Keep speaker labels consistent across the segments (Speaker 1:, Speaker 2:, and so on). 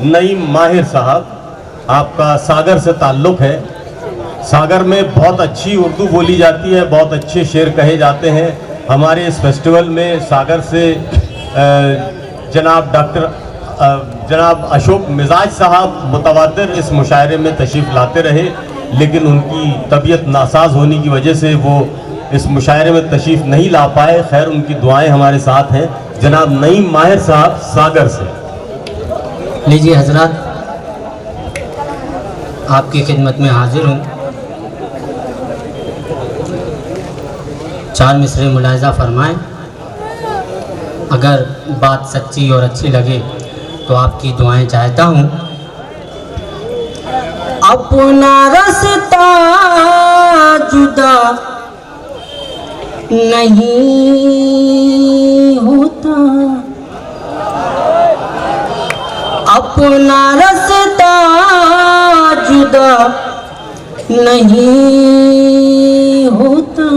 Speaker 1: नईम माहिर साहब, आपका सागर से ताल्लुक़ है। सागर में बहुत अच्छी उर्दू बोली जाती है, बहुत अच्छे शेर कहे जाते हैं। हमारे इस फेस्टिवल में सागर से जनाब अशोक मिजाज साहब मुतवातिर इस मुशायरे में तशरीफ़ लाते रहे, लेकिन उनकी तबीयत नासाज होने की वजह से वो इस मुशायरे में तशरीफ़ नहीं ला पाए। खैर, उनकी दुआएं हमारे साथ हैं। जनाब नईम माहिर साहब सागर से।
Speaker 2: लीजिए हजरत, आपकी खिदमत में हाजिर हूँ। 4 मिसरे मुलाहिज़ा फरमाएं। अगर बात सच्ची और अच्छी लगे तो आपकी दुआएं चाहता हूँ। अपना रास्ता जुदा नहीं होता, अपना रास्ता जुदा नहीं होता,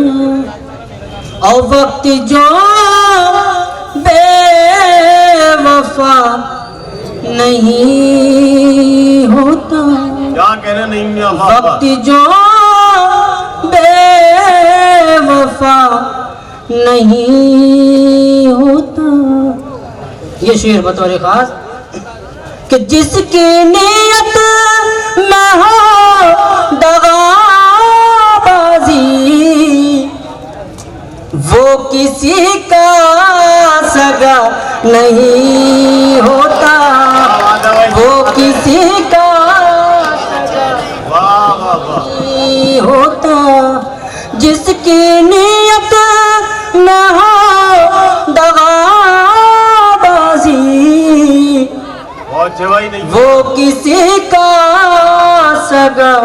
Speaker 2: और वक्त जो बेवफा नहीं होता,
Speaker 1: क्या कह रहे नहीं,
Speaker 2: वक्त जो बेवफा नहीं होता। ये शेर बतौर खास कि जिसकी नियत में हो दगाबाजी, वो किसी का सगा नहीं होता, वो किसी का नहीं होता। जिसकी नियत न हो दगाबाजी, वो किसी का सगा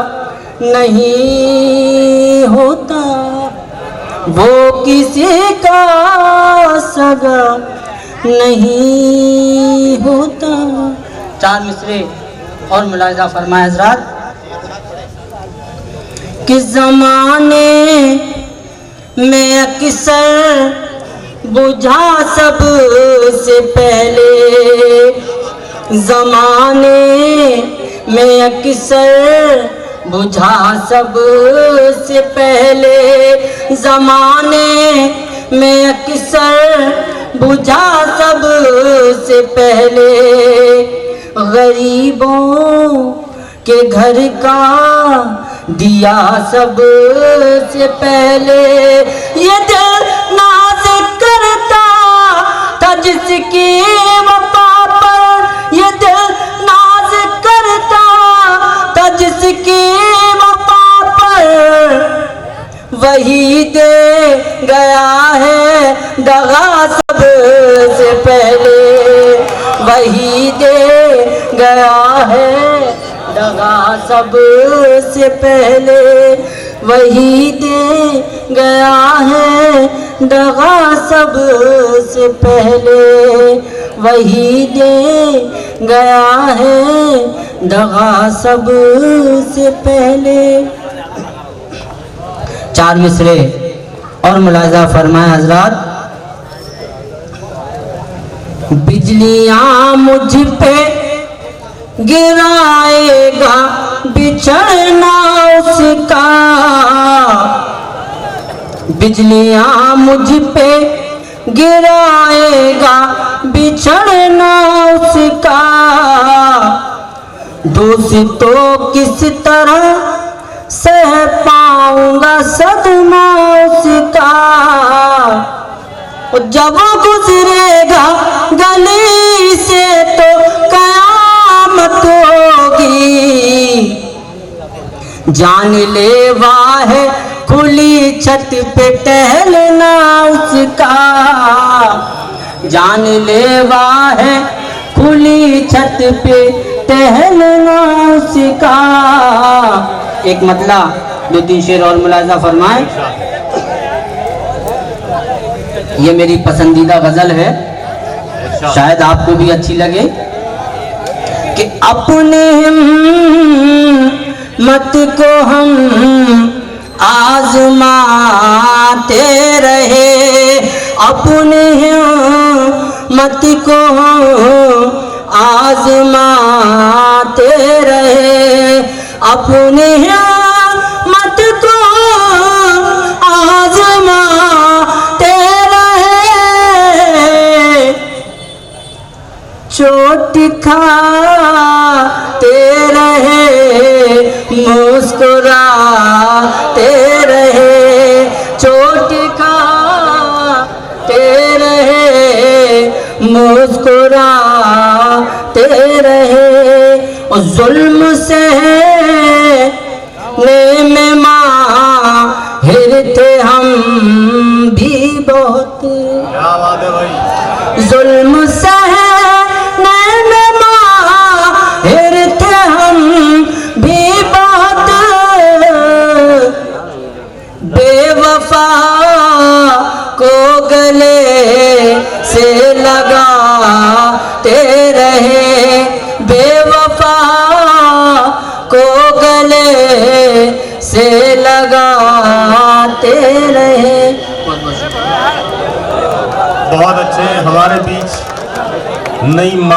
Speaker 2: नहीं होता, वो किसी का सगा नहीं होता। 4 मिसरे और मुलाहिज़ा फरमाए हज़रात। किस ज़माने में अक्सर बुझा सबसे पहले, ज़माने में अक्सर बुझा सबसे पहले, ज़माने में अक्सर बुझा सबसे पहले, गरीबों के घर का दिया सबसे पहले। ये दिल नाज करता था जिसकी वफा पर, ये दिल नाज करता था जिसकी वफा पर, वही दे गया है दगा सबसे पहले, वही दे गया है दगा सबसे पहले, वही दे गया है दगा सबसे पहले, वही दे गया है दगा सबसे पहले। 4 मिसरे और मुलाहिज़ा फरमाए हजरात। बिजलियां मुझ पे गिराएगा बिछड़ना उसका, बिजलियां मुझ पे गिराएगा बिछड़ना उसका, दोस्तों किस तरह सह पाऊंगा सदमा उसका, जब गुजरेगा गली से तो कयामत होगी, जानलेवा है खुली छत पे टहलना उसका, जानलेवा है खुली छत पे टहलना उसका। एक मतला 2-3 शेर और मुलाहिज़ा फरमाए। ये मेरी पसंदीदा गजल है, शायद आपको भी अच्छी लगे। कि अपने मत को हम आजमाते रहे, अपने मत को आजमाते रहे, अपनी हिम्मत को आजमाते रहे, चोट खाते रहे, मुस्कुराते रहे, चोट खाते रहे, मुस्कुराते रहे, और जुल्म सहने में माहिर थे हम भी बहुत।
Speaker 1: क्या बात है भाई।
Speaker 2: जुल्म सहने में माहिर थे हम भी बहुत, बेवफा को गले से लगाते रहे, बेवफा को गले से लगाते रहे।
Speaker 1: बहुत अच्छे। हमारे बीच नई माहिर